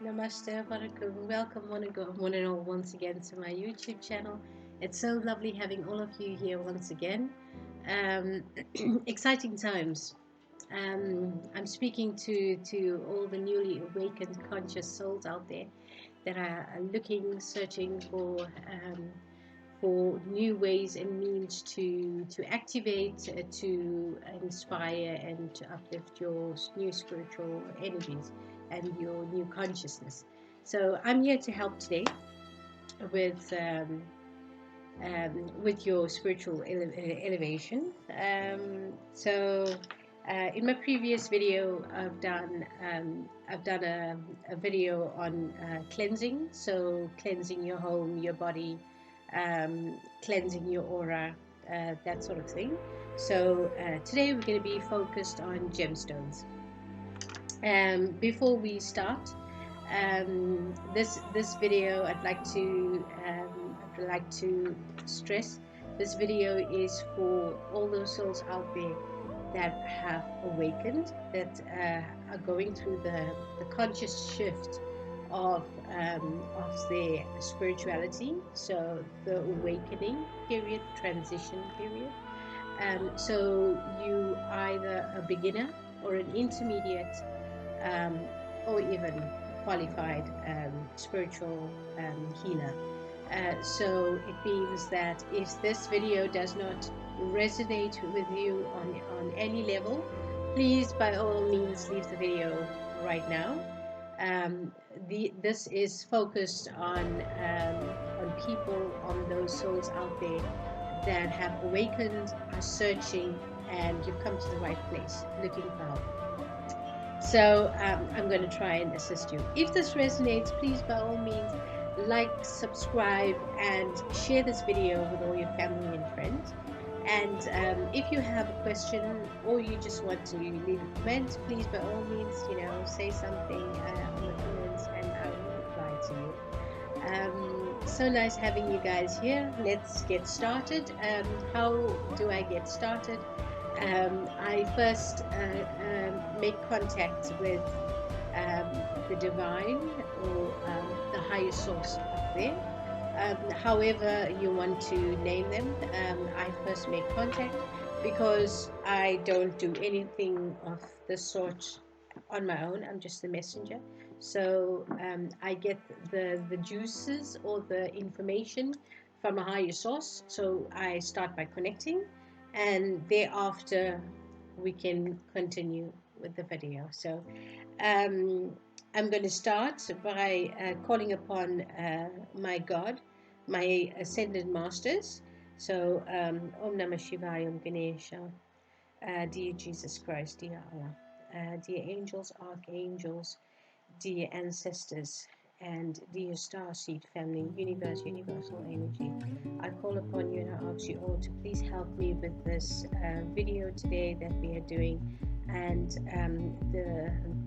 Namaste, Vanakkam. Welcome, one and all, once again to my YouTube channel. It's so lovely having all of you here once again. Um, Exciting times. I'm speaking to all the newly awakened conscious souls out there that are looking, searching for new ways and means to activate, to inspire, and to uplift your new spiritual energies and your new consciousness. So I'm here to help today with your spiritual elevation. In my previous video, I've done a video on cleansing. So cleansing your home, your body, cleansing your aura, that sort of thing. So today we're going to be focused on gemstones. Before we start this video, I'd like to stress this video is for all those souls out there that have awakened, that are going through the conscious shift of their spirituality. So the awakening period, transition period. So you either a beginner or an intermediate, or even qualified spiritual healer. So it means that if this video does not resonate with you on any level, please by all means leave the video right now. This is focused on people, on those souls out there that have awakened, are searching, and you've come to the right place, looking for help. So I'm going to try and assist you. If this resonates, please by all means like, subscribe, and share this video with all your family and friends. And if you have a question or you just want to leave a comment, please by all means, say something on the comments, and I will reply to you. So nice having you guys here. Let's get started. How do I get started? I first make contact with the divine, or the higher source up there. However you want to name them, I first make contact, because I don't do anything of the sort on my own. I'm just the messenger. So I get the juices or the information from a higher source. So I start by connecting, and thereafter we can continue with the video. So I'm going to start by calling upon my God, my ascended masters. So Om Namah Shivaya, Om Ganesha, dear Jesus Christ, dear Allah, dear angels, archangels, dear ancestors, and dear starseed family, universe, universal energy. I call upon you and I ask you all to please help me with this video today that we are doing, and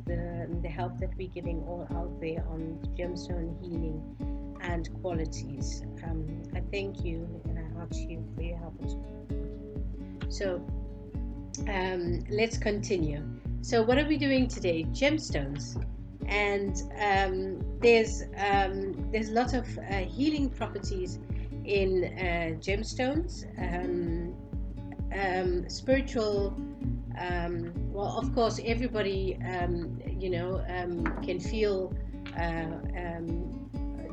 the help that we're giving all out there on gemstone healing and qualities. I thank you and I ask you for your help as well. So let's continue. So what are we doing today? Gemstones. And there's a lot of healing properties in gemstones. Spiritual, well, of course, everybody can feel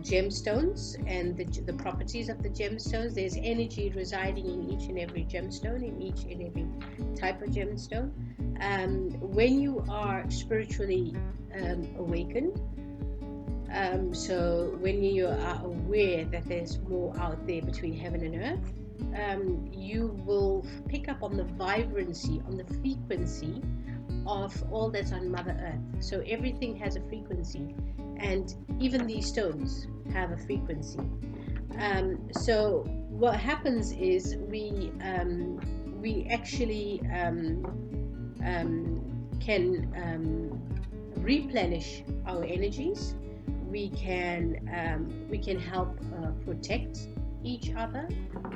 gemstones and the properties of the gemstones. There's energy residing in each and every gemstone, in each and every type of gemstone. When you are spiritually awakened, so when you are aware that there's more out there between heaven and earth, you will pick up on the vibrancy, on the frequency of all that's on Mother Earth. So everything has a frequency, and even these stones have a frequency. So what happens is we actually can replenish our energies. We can help protect each other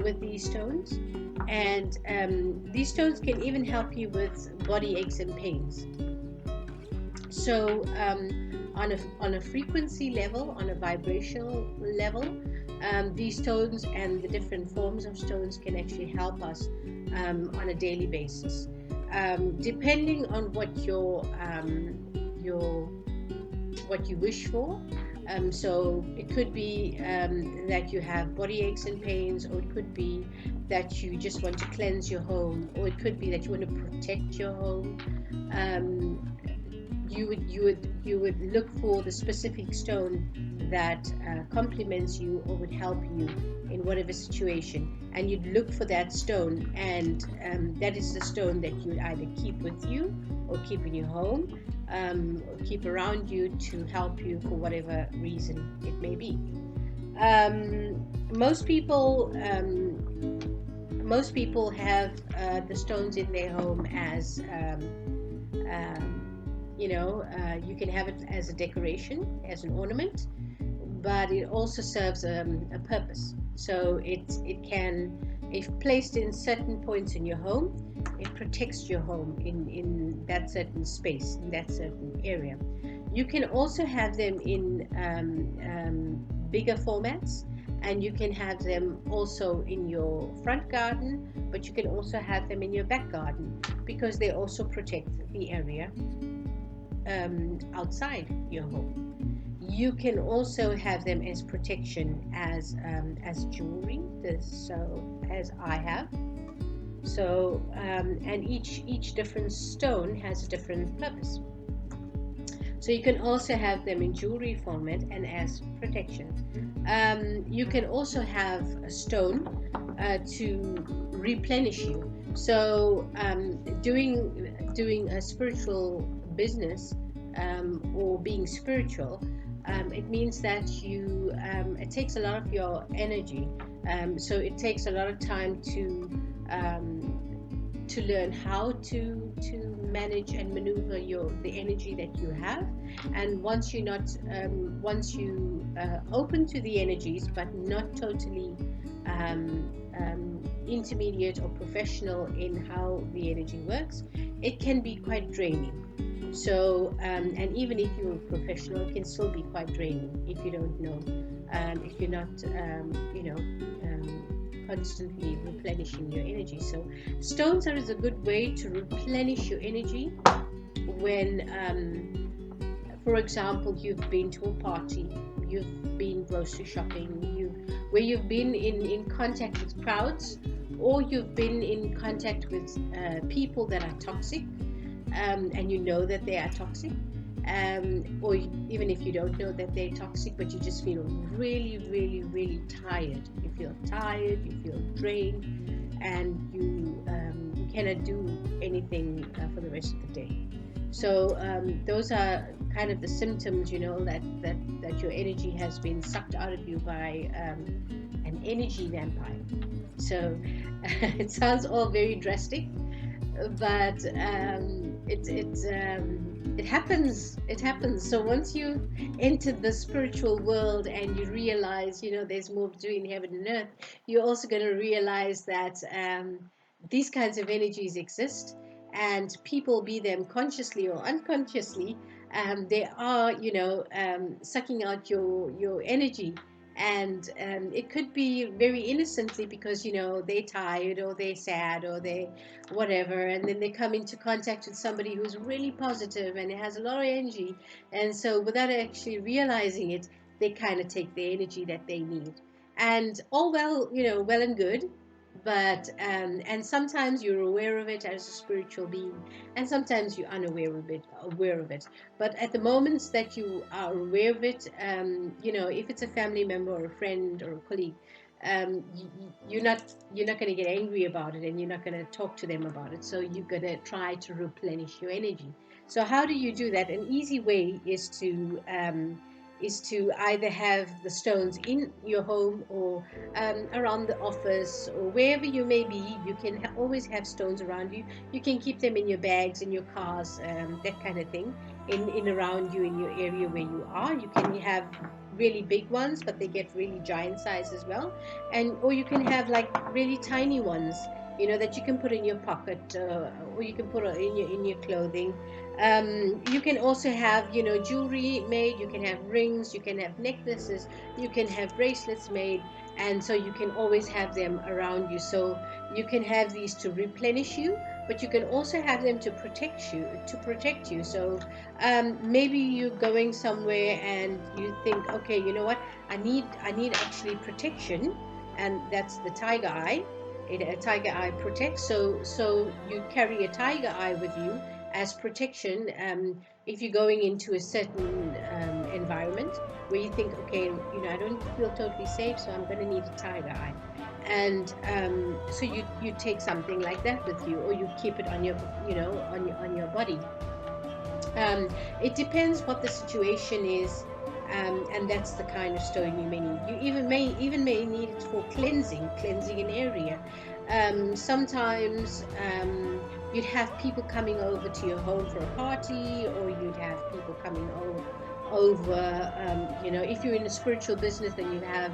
with these stones, and these stones can even help you with body aches and pains. So on a frequency level, on a vibrational level, these stones and the different forms of stones can actually help us on a daily basis, depending on what your what you wish for. So it could be that you have body aches and pains, or it could be that you just want to cleanse your home, or it could be that you want to protect your home. You would look for the specific stone that complements you or would help you in whatever situation, and you'd look for that stone, and that is the stone that you would either keep with you or keep in your home, or keep around you to help you for whatever reason it may be. Most people have the stones in their home as you can have it as a decoration, as an ornament, but it also serves a purpose. So it can, if placed in certain points in your home, it protects your home in that certain space, in that certain area. You can also have them in bigger formats, and you can have them also in your front garden, but you can also have them in your back garden, because they also protect the area outside your home. You can also have them as protection as jewelry, so as I have. So and each different stone has a different purpose. So you can also have them in jewelry format and as protection. You can also have a stone to replenish you. So doing a spiritual business, or being spiritual, it means that it takes a lot of your energy. So it takes a lot of time to learn how to manage and maneuver the energy that you have. And once you open to the energies, but not totally intermediate or professional in how the energy works, it can be quite draining. So and even if you're a professional, it can still be quite draining if you don't know, if you're not constantly replenishing your energy. So stones are a good way to replenish your energy when for example, you've been to a party, you've been grocery shopping, where you've been in contact with crowds, or you've been in contact with people that are toxic, and you know that they are toxic, or even if you don't know that they're toxic, but you just feel really, really, really tired. You feel tired, you feel drained, and you cannot do anything for the rest of the day. So those are kind of the symptoms, that your energy has been sucked out of you by an energy vampire. So it sounds all very drastic, but it happens. It happens. So once you enter the spiritual world and you realize, there's more between heaven and earth, you're also going to realize that these kinds of energies exist, and people, be them consciously or unconsciously, they are, sucking out your energy. And it could be very innocently, because they're tired, or they're sad, or they whatever, and then they come into contact with somebody who's really positive and has a lot of energy, and so without actually realizing it, they kind of take the energy that they need. And all well and good, but and sometimes you're aware of it as a spiritual being, and sometimes you're aware of it. But at the moments that you are aware of it, if it's a family member or a friend or a colleague, you're not going to get angry about it, and you're not going to talk to them about it. So you're going to try to replenish your energy. So how do you do that? An easy way is to either have the stones in your home, or around the office, or wherever you may be. You can always have stones around you. You can keep them in your bags, in your cars, that kind of thing, in around you, in your area where you are. You can have really big ones, but they get really giant size as well, or you can have like really tiny ones, you know, that you can put in your pocket, or you can put in your clothing. You can also have, you know, jewelry made. You can have rings, you can have necklaces, you can have bracelets made, and so you can always have them around you. So you can have these to replenish you, but you can also have them to protect you, so maybe you're going somewhere and you think, okay, you know what, I need actually protection, and that's the tiger eye. A tiger eye protects, so you carry a tiger eye with you as protection, if you're going into a certain environment where you think, okay, you know, I don't feel totally safe, so I'm going to need a tiger eye. And so you take something like that with you, or you keep it on your, you know, on your body. It depends what the situation is, and that's the kind of stone you may need. You even may need it for cleansing an area. Sometimes you'd have people coming over to your home for a party, or you'd have people coming over, you know, if you're in a spiritual business, then you have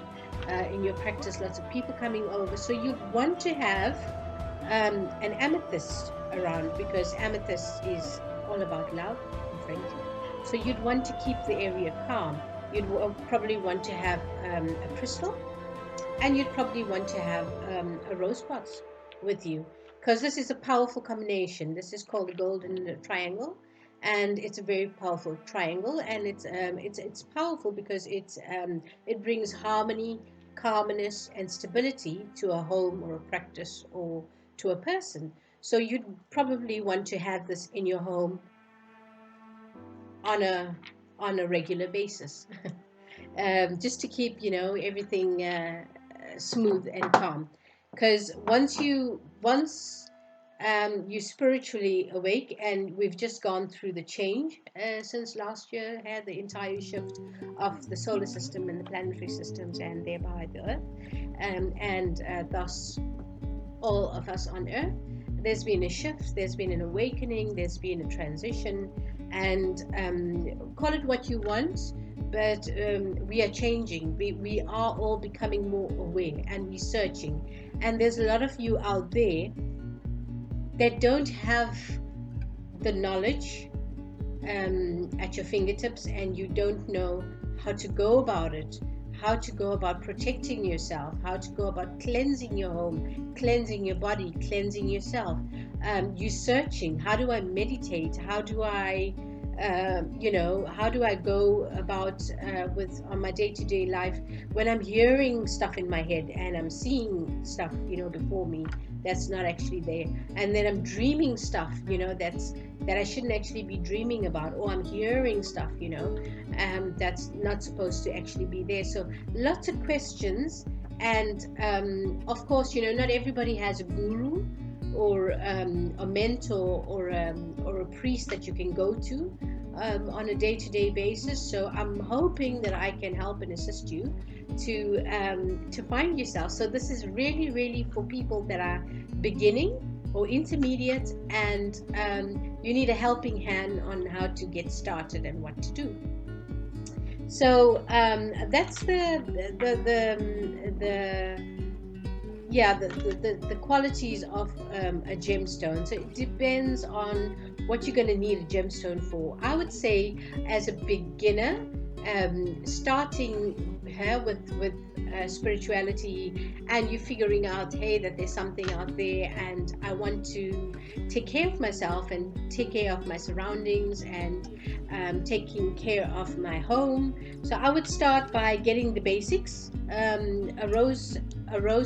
in your practice lots of people coming over. So you'd want to have an amethyst around, because amethyst is all about love and friendship. So you'd want to keep the area calm. You'd probably want to have a crystal, and you'd probably want to have a rose quartz with you, because this is a powerful combination. This is called the golden triangle, and it's a very powerful triangle, and it's powerful because it brings harmony, calmness, and stability to a home or a practice or to a person. So you'd probably want to have this in your home on a regular basis, just to keep, you know, everything smooth and calm. Because once you spiritually awake, and we've just gone through the change since last year, had the entire shift of the solar system and the planetary systems, and thereby the earth, and thus all of us on earth. There's been a shift, there's been an awakening, there's been a transition, and call it what you want, but we are changing. We are all becoming more aware and researching. And there's a lot of you out there that don't have the knowledge at your fingertips, and you don't know how to go about it, how to go about protecting yourself, how to go about cleansing your home, cleansing your body, cleansing yourself. You're searching, how do I meditate? How do I, how do I go about with on my day-to-day life when I'm hearing stuff in my head and I'm seeing stuff, before me that's not actually there, and then I'm dreaming stuff, that I shouldn't actually be dreaming about, or I'm hearing stuff, that's not supposed to actually be there. So lots of questions, and of course, not everybody has a guru or a mentor or a priest that you can go to on a day-to-day basis. So I'm hoping that I can help and assist you to find yourself. So this is really, really for people that are beginning or intermediate, and you need a helping hand on how to get started and what to do. So that's the qualities of a gemstone. So it depends on what you're going to need a gemstone for. I would say, as a beginner, starting here with spirituality, and you figuring out, hey, that there's something out there, and I want to take care of myself and take care of my surroundings, and taking care of my home. So I would start by getting the basics: a rose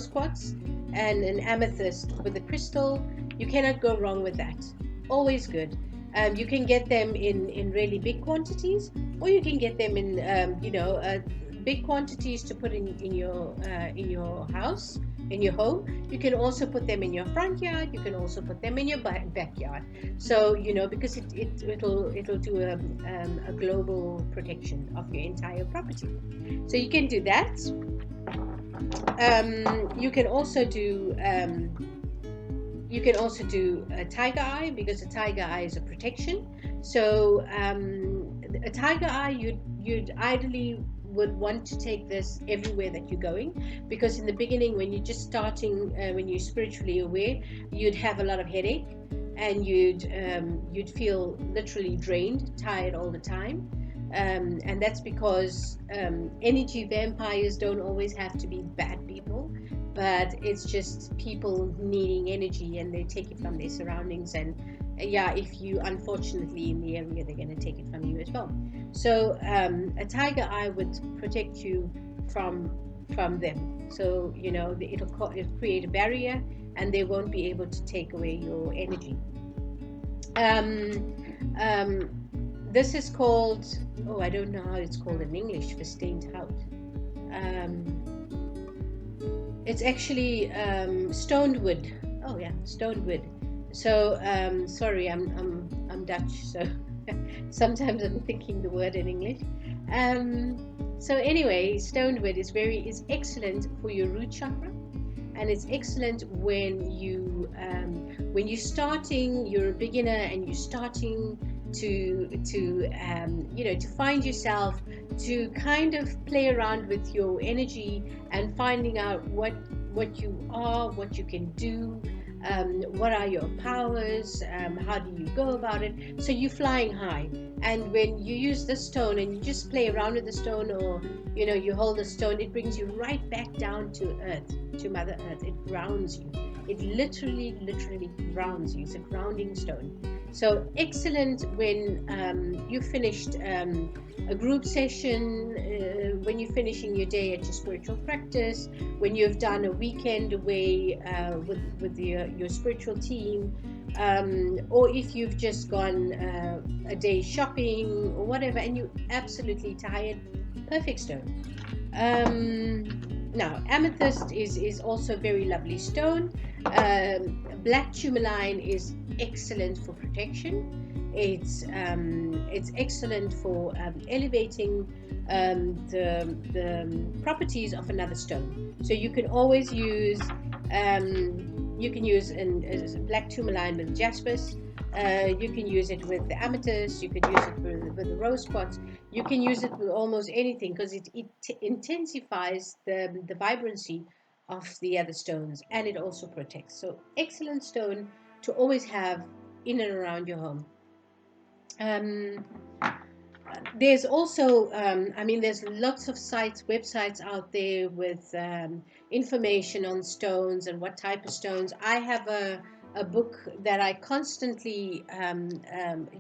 quartz and an amethyst with a crystal. You cannot go wrong with that. Always good. You can get them in really big quantities, or you can get them in big quantities to put in your house, in your home. You can also put them in your front yard. You can also put them in your backyard. So because it'll do a global protection of your entire property. So you can do that. You can also do a tiger eye, because a tiger eye is a protection. So a tiger eye, you'd ideally would want to take this everywhere that you're going, because in the beginning, when you're just starting, when you're spiritually aware, you'd have a lot of headache, and you'd feel literally drained, tired all the time. And that's because energy vampires don't always have to be bad people, but it's just people needing energy, and they take it from their surroundings. And yeah, if you unfortunately in the area, they're going to take it from you as well. So a tiger eye would protect you from them. So it'll create a barrier, and they won't be able to take away your energy. This is called, I don't know how it's called in English, versteend hout. It's actually stoned wood. Oh yeah, stoned wood. So sorry, I'm Dutch, so sometimes I'm thinking the word in English. So anyway, stoned wood is excellent for your root chakra, and it's excellent when you're starting, you're a beginner, and you're starting to find yourself, to kind of play around with your energy and finding out what you are, what you can do, what are your powers, how do you go about it. So you're flying high, and when you use this stone and you just play around with the stone, or you hold the stone, it brings you right back down to earth, to Mother Earth. It grounds you. It literally grounds you. It's a grounding stone. So excellent when you finished a group session, when you're finishing your day at your spiritual practice, when you've done a weekend away with your spiritual team, or if you've just gone a day shopping or whatever, and you're absolutely tired, perfect stone. Now, amethyst is also a very lovely stone. Black tourmaline is excellent for protection. It's excellent for elevating the properties of another stone. So you can always use black tourmaline with jaspis. You can use it with the amethyst. You can use it with the rose quartz. You can use it with almost anything, because it intensifies the vibrancy of the other stones, and it also protects. So excellent stone to always have in and around your home. There's also, there's lots of websites out there with information on stones and what type of stones. I have a book that I constantly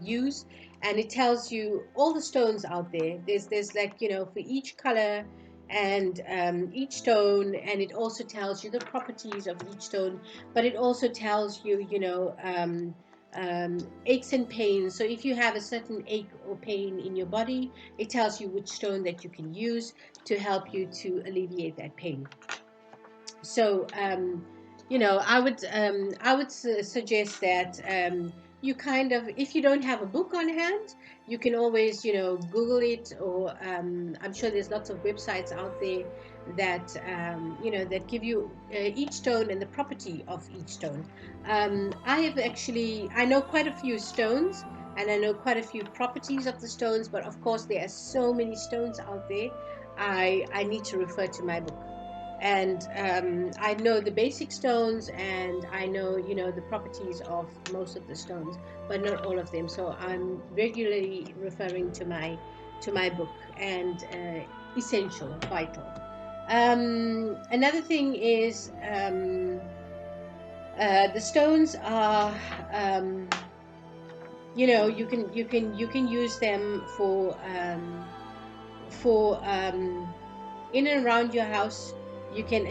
use, and it tells you all the stones out there. There's like, for each color and each stone, and it also tells you the properties of each stone, but it also tells you, aches and pains. So if you have a certain ache or pain in your body, it tells you which stone that you can use to help you to alleviate that pain. So I would suggest that you kind of, if you don't have a book on hand, you can always Google it, or I'm sure there's lots of websites out there that that give you each stone and the property of each stone. I know quite a few stones, and I know quite a few properties of the stones, but of course there are so many stones out there. I need to refer to my book. And I know the basic stones, and I know the properties of most of the stones, but not all of them. So I'm regularly referring to my book, and essential, vital. Another thing is the stones are you can use them for in and around your house. You can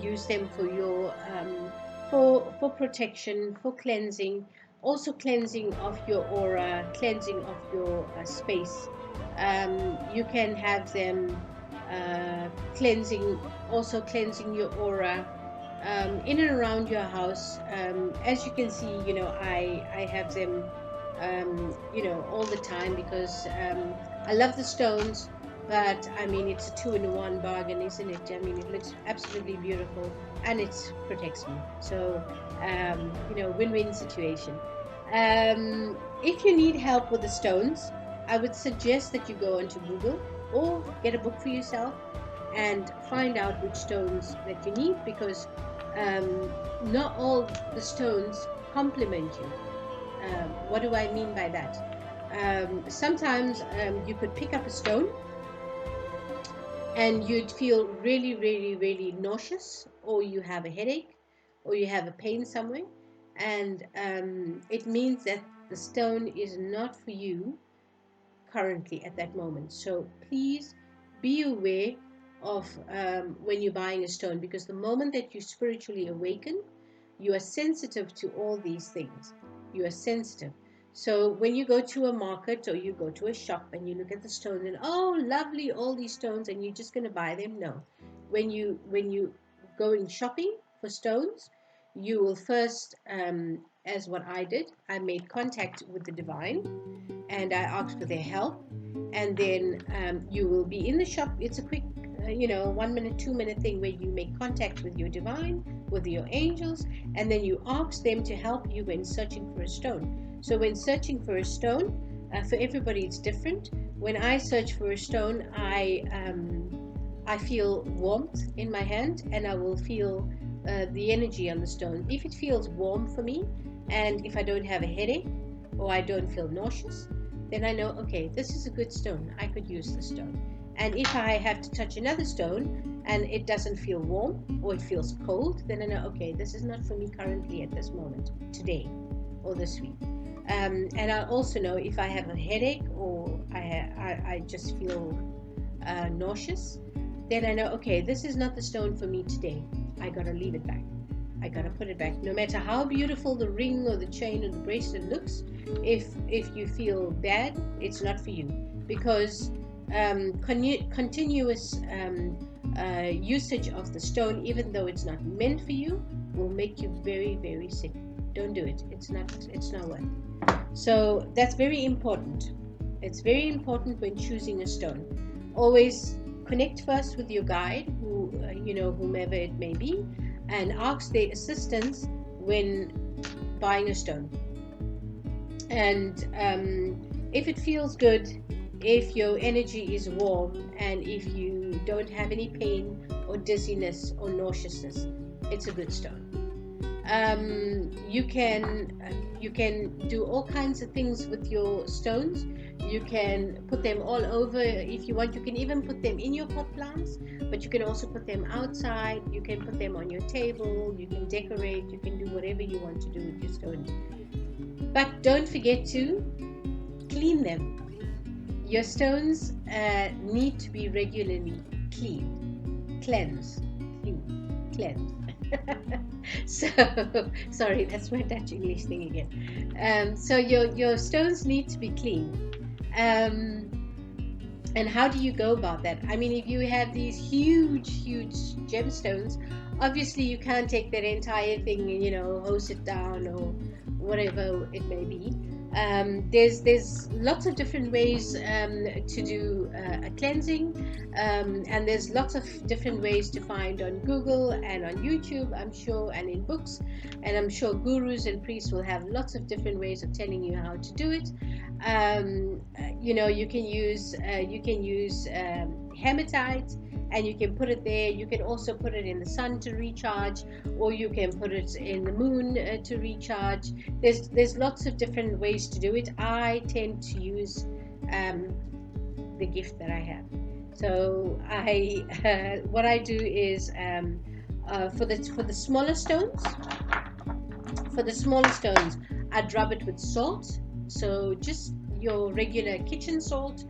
use them for your for protection, for cleansing, also cleansing of your aura, cleansing of your space. You can have them cleansing your aura in and around your house. As you can see, I have them all the time, because I love the stones. But it's a 2-in-1 bargain, isn't it? It looks absolutely beautiful, and it protects me. So, win-win situation. If you need help with the stones, I would suggest that you go onto Google or get a book for yourself and find out which stones that you need, because not all the stones complement you. What do I mean by that? Sometimes you could pick up a stone and you'd feel really, really, really nauseous, or you have a headache, or you have a pain somewhere, and it means that the stone is not for you currently at that moment. So please be aware of when you're buying a stone, because the moment that you spiritually awaken, you are sensitive to all these things. You are sensitive. So when you go to a market or you go to a shop and you look at the stones and, oh, lovely, all these stones, and you're just going to buy them, no. When you go in shopping for stones, you will first, as what I did, I made contact with the divine and I asked for their help. And then you will be in the shop. It's a quick, 1 minute, 2 minute thing where you make contact with your divine, with your angels, and then you ask them to help you when searching for a stone. So when searching for a stone, for everybody it's different. When I search for a stone, I feel warmth in my hand, and I will feel the energy on the stone. If it feels warm for me, and if I don't have a headache or I don't feel nauseous, then I know, okay, this is a good stone. I could use this stone. And if I have to touch another stone and it doesn't feel warm or it feels cold, then I know, okay, this is not for me currently at this moment, today or this week. And I also know if I have a headache or I just feel nauseous, then I know, okay, this is not the stone for me today. I gotta leave it back. I gotta put it back. No matter how beautiful the ring or the chain or the bracelet looks, if you feel bad, it's not for you, because continuous usage of the stone, even though it's not meant for you, will make you very, very sick. Don't do it. It's not worth it. So that's very important. It's very important when choosing a stone. Always connect first with your guide, whomever it may be, and ask their assistance when buying a stone. And if it feels good, if your energy is warm, and if you don't have any pain or dizziness or nauseousness, it's a good stone. You can do all kinds of things with your stones. You can put them all over if you want. You can even put them in your pot plants, but you can also put them outside. You can put them on your table. You can decorate. You can do whatever you want to do with your stones. But don't forget to clean them. Your stones need to be regularly cleaned. Cleanse. So, sorry, that's my Dutch English thing again. So your stones need to be cleaned. And how do you go about that? I mean, if you have these huge gemstones, obviously you can't take that entire thing and hose it down or whatever it may be. There's lots of different ways to do a cleansing, and there's lots of different ways to find on Google and on YouTube, I'm sure, and in books, and I'm sure gurus and priests will have lots of different ways of telling you how to do it. You can use hematite, and you can put it there. You can also put it in the sun to recharge, or you can put it in the moon to recharge. There's lots of different ways to do it. I tend to use the gift that I have. So what I do is for the smaller stones. For the smaller stones, I'd rub it with salt. So just your regular kitchen salt.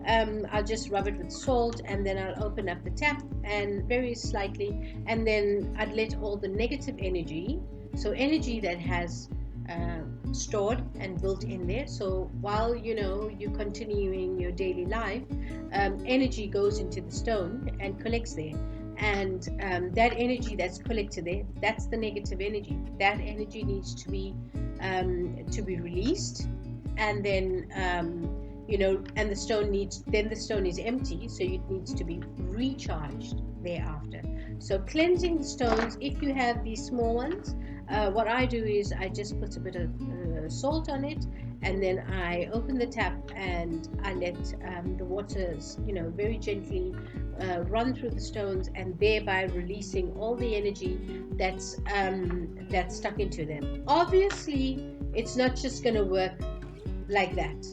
I'll just rub it with salt, and then I'll open up the tap and very slightly, and then I'd let all the negative energy, so energy that has stored and built in there. So while you're continuing your daily life, energy goes into the stone and collects there. And that energy that's collected there, that's the negative energy. That energy needs to be released, and then and the stone is empty, so it needs to be recharged thereafter. So cleansing the stones, if you have these small ones, what I do is I just put a bit of salt on it, and then I open the tap and I let the waters, very gently run through the stones, and thereby releasing all the energy that's stuck into them. Obviously, it's not just going to work like that.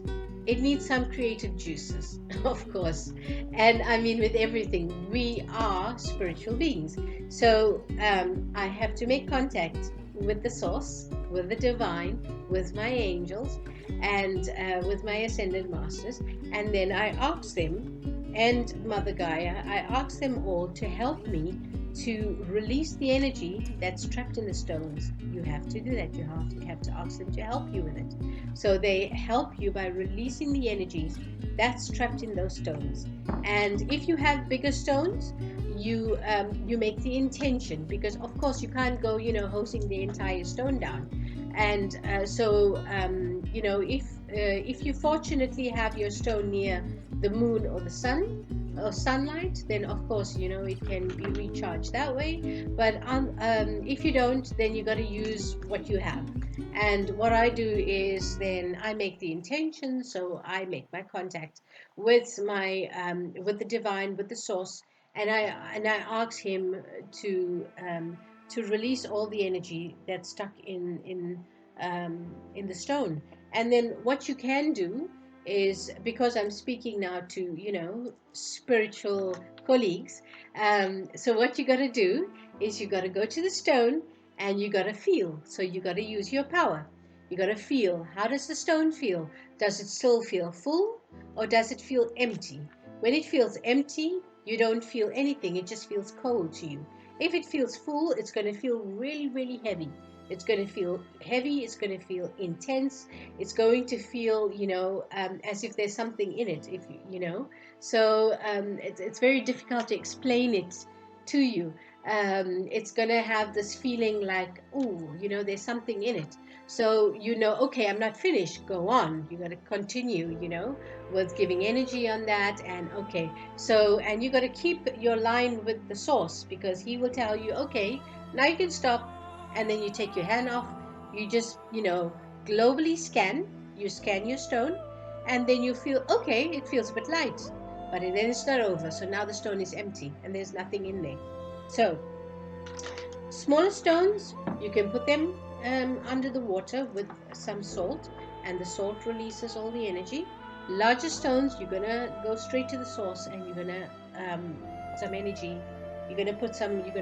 It needs some creative juices, of course. And I mean, with everything, we are spiritual beings. So I have to make contact with the source, with the divine, with my angels, and with my ascended masters. And then I ask them, and Mother Gaia, I ask them all to help me to release the energy that's trapped in the stones. You have to do that. You have to ask them to help you with it. So they help you by releasing the energies that's trapped in those stones. And if you have bigger stones, you make the intention, because of course you can't go hosing the entire stone down. And if you fortunately have your stone near the moon or the sun or sunlight, then of course it can be recharged that way. But if you don't, then you got to use what you have. And what I do is then I make the intention. So I make my contact with my with the divine, with the source, and I ask him to release all the energy that's stuck in the stone. And then what you can do is, because I'm speaking now to spiritual colleagues, so what you got to do is you got to go to the stone and you got to feel. So you got to use your power. You got to feel. How does the stone feel? Does it still feel full, or does it feel empty? When it feels empty, you don't feel anything. It just feels cold to you. If it feels full, it's going to feel really, really heavy. It's going to feel heavy. It's going to feel intense. It's going to feel, as if there's something in it. So it's very difficult to explain it to you. It's going to have this feeling like, ooh, there's something in it. So, okay, I'm not finished. Go on. You got to continue, with giving energy on that. And okay, so, and you got to keep your line with the source, because he will tell you, okay, now you can stop. And then you take your hand off. You just, globally scan. You scan your stone, and then you feel, okay, it feels a bit light. But then it's not over. So now the stone is empty and there's nothing in there. So, smaller stones, you can put them under the water with some salt, and the salt releases all the energy. Larger stones, you're gonna go straight to the source, and you're gonna some energy. You're gonna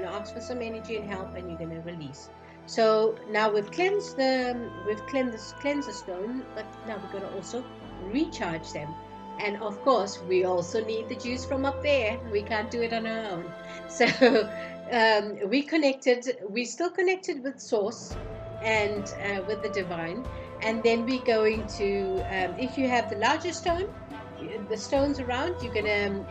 ask for some energy and help, and you're gonna release. So now we've cleansed the stone, but now we're gonna also recharge them. And of course, we also need the juice from up there. We can't do it on our own. So we're still connected with source and with the divine. And then we're going to, if you have the larger stone, the stones around, you're gonna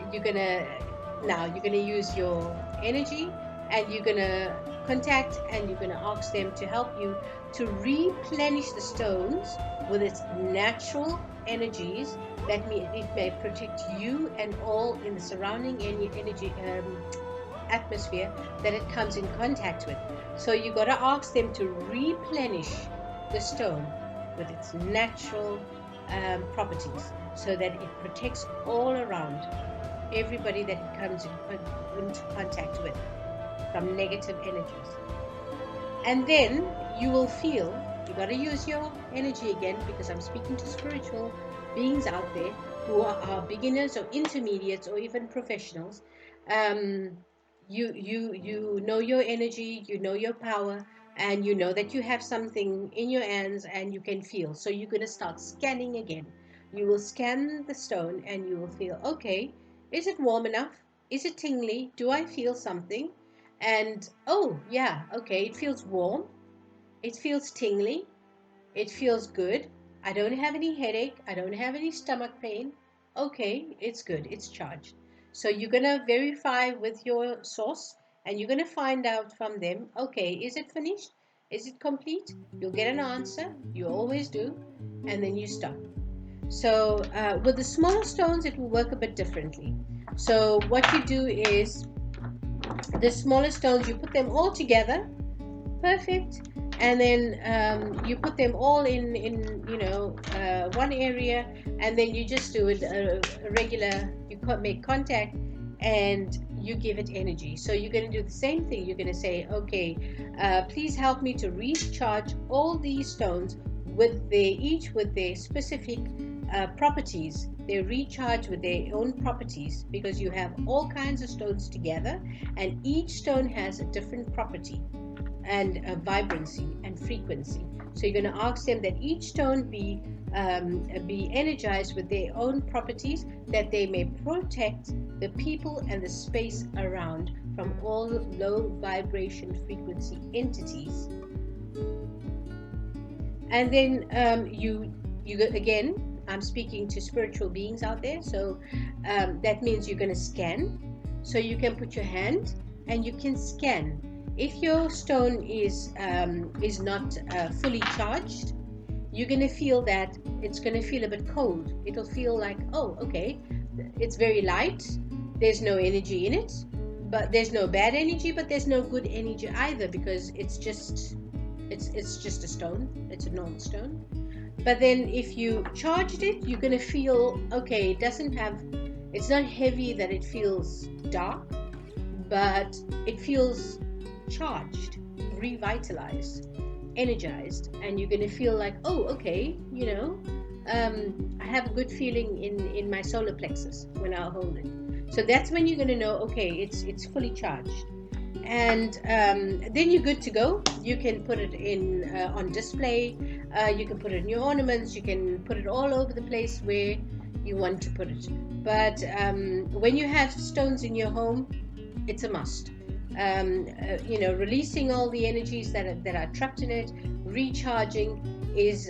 use your energy, and you're gonna contact, and you're gonna ask them to help you to replenish the stones with its natural energies. That means it may protect you and all in the surrounding energy atmosphere that it comes in contact with. So you got to ask them to replenish the stone with its natural properties, so that it protects all around everybody that it comes into contact with from negative energies. And then you will feel, you got to use your energy again, because I'm speaking to spiritual beings out there who are beginners or intermediates or even professionals. You know your energy, you know your power, and you know that you have something in your hands and you can feel. So you're going to start scanning again. You will scan the stone and you will feel, okay, is it warm enough? Is it tingly? Do I feel something? And oh yeah, okay, it feels warm, it feels tingly, it feels good. I don't have any headache, I don't have any stomach pain. Okay, it's good, it's charged. So you're going to verify with your source, and you're going to find out from them, okay, is it finished? Is it complete? You'll get an answer, you always do, and then you stop. So with the smaller stones, it will work a bit differently. So what you do is, the smaller stones, you put them all together, perfect, and then you put them all in one area, and then you just do it a regular, you make contact and you give it energy. So you're going to do the same thing. You're going to say, okay, please help me to recharge all these stones each with their specific properties. They recharge with their own properties, because you have all kinds of stones together, and each stone has a different property and a vibrancy and frequency. So you're going to ask them that each stone be energized with their own properties, that they may protect the people and the space around from all low vibration frequency entities. And then you again, I'm speaking to spiritual beings out there, so that means you're going to scan. So you can put your hand and you can scan. If your stone is not fully charged, you're going to feel that it's going to feel a bit cold. It'll feel like, oh, okay, it's very light. There's no energy in it, but there's no bad energy, but there's no good energy either, because it's just a stone. It's a normal stone. But then if you charged it, you're going to feel, okay, it's not heavy that it feels dark, but it feels charged, revitalized, energized, and you're going to feel like, oh, okay, I have a good feeling in my solar plexus when I hold it. So that's when you're going to know, okay, it's fully charged. And then you're good to go. You can put it in on display. You can put it in your ornaments. You can put it all over the place where you want to put it. But when you have stones in your home, it's a must. Releasing all the energies that are trapped in it, recharging is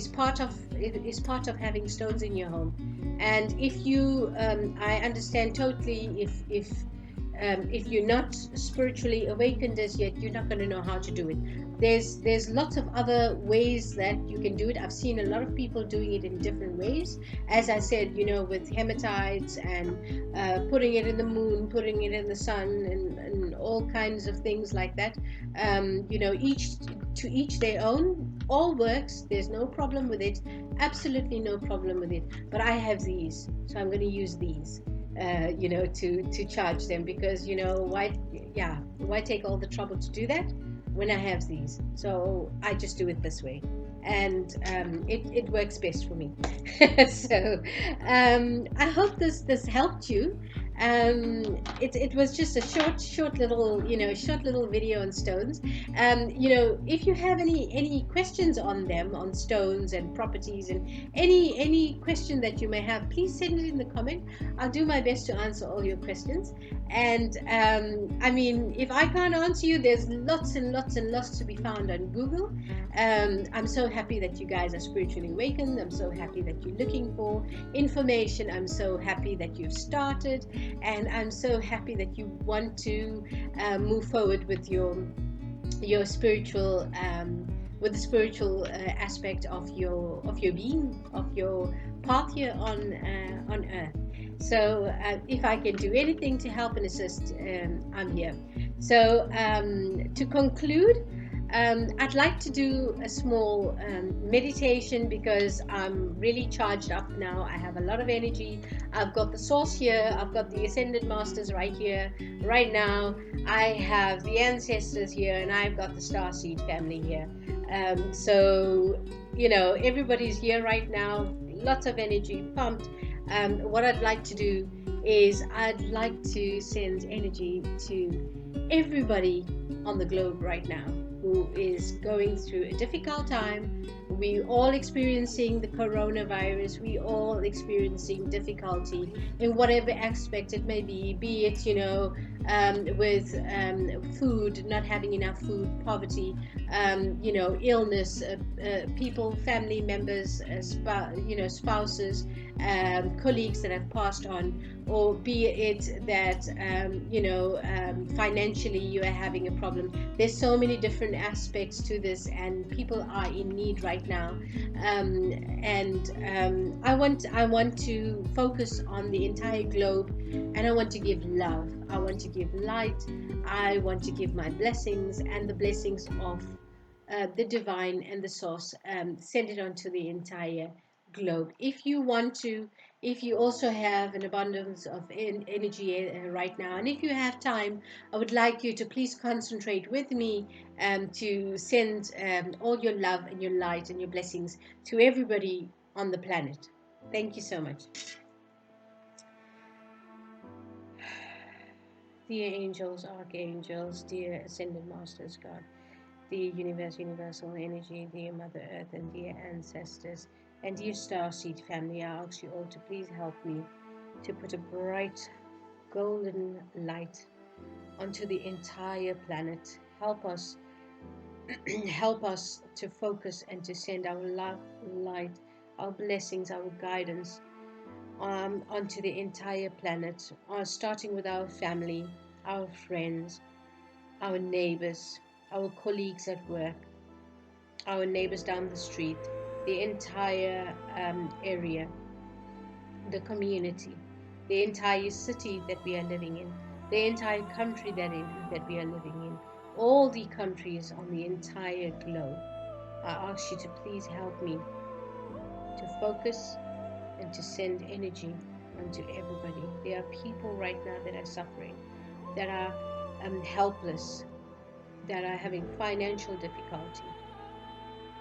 part of having stones in your home. And if you, I understand totally, if you're not spiritually awakened as yet, you're not going to know how to do it. There's lots of other ways that you can do it. I've seen a lot of people doing it in different ways. As I said, with hematites and putting it in the moon, putting it in the sun, and all kinds of things like that. Each their own. All works. There's no problem with it. Absolutely no problem with it. But I have these, so I'm going to use these. To charge them, because why take all the trouble to do that when I have these? So I just do it this way, and it works best for me. So I hope this helped you. It was just a short little video on stones. If you have any questions on them, on stones and properties, and any question that you may have, please send it in the comment. I'll do my best to answer all your questions. And if I can't answer you, there's lots and lots and lots to be found on Google. I'm so happy that you guys are spiritually awakened. I'm so happy that you're looking for information. I'm so happy that you've started, and I'm so happy that you want to move forward with your spiritual with the spiritual aspect of your being, of your path here on earth. So if I can do anything to help and assist, I'm here. So to conclude, I'd like to do a small meditation, because I'm really charged up now. I have a lot of energy. I've got the source here. I've got the ascended masters right here, right now. I have the ancestors here, and I've got the starseed family here. So everybody's here right now. Lots of energy pumped. What I'd like to do is I'd like to send energy to everybody on the globe right now who is going through a difficult time. We all experiencing the coronavirus. We all experiencing difficulty in whatever aspect it may be it with food, not having enough food, poverty, illness, people, family members, spouses, colleagues that have passed on, or be it that financially you are having a problem. There's so many different aspects to this, and people are in need right now. I want to focus on the entire globe, and I want to give love. I want to give light. I want to give my blessings and the blessings of the divine and the source, send it onto the entire globe. If you want to, if you also have an abundance of energy right now, and if you have time, I would like you to please concentrate with me, to send all your love and your light and your blessings to everybody on the planet. Thank you so much. Dear angels, archangels, dear ascended masters, God, dear universe, universal energy, dear Mother Earth, and dear ancestors, and dear starseed family, I ask you all to please help me to put a bright golden light onto the entire planet. Help us, help us to focus and to send our love, light, our blessings, our guidance onto the entire planet, starting with our family, our friends, our neighbors, our colleagues at work, our neighbors down the street, the entire area, the community, the entire city that we are living in, the entire country that we are living in, all the countries on the entire globe. I ask you to please help me to focus and to send energy onto everybody. There are people right now that are suffering, that are helpless, that are having financial difficulty,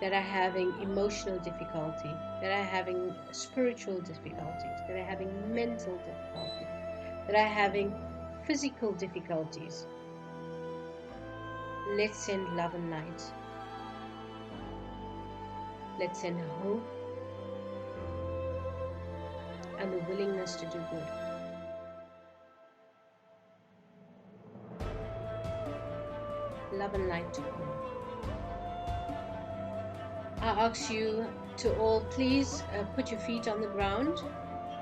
that are having emotional difficulty, that are having spiritual difficulties, that are having mental difficulties, that are having physical difficulties. Let's send love and light. Let's send hope and the willingness to do good. Love and light to all. I ask you to all please put your feet on the ground,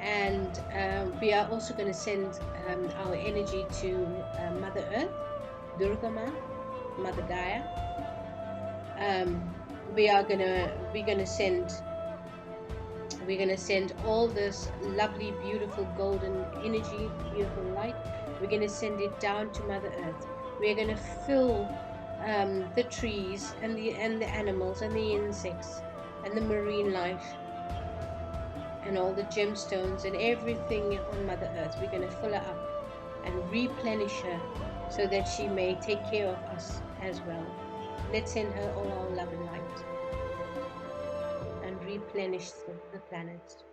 and we are also going to send our energy to Mother Earth, Durga Ma, Mother Gaia. We're gonna send all this lovely, beautiful golden energy, beautiful light. We're gonna send it down to Mother Earth. We're gonna fill the trees and the animals and the insects and the marine life and all the gemstones and everything on Mother Earth. We're gonna fill her up and replenish her so that she may take care of us as well. Let's send her all our love and light and replenish the planet.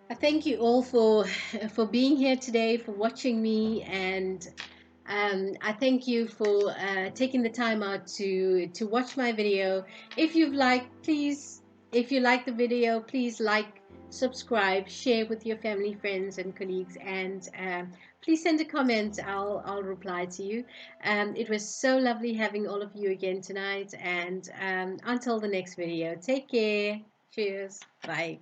I thank you all for being here today, for watching me, and I thank you for taking the time out to watch my video. If you like the video, please like, subscribe, share with your family, friends, and colleagues, and please send a comment. I'll reply to you. It was so lovely having all of you again tonight, and until the next video, take care. Cheers. Bye.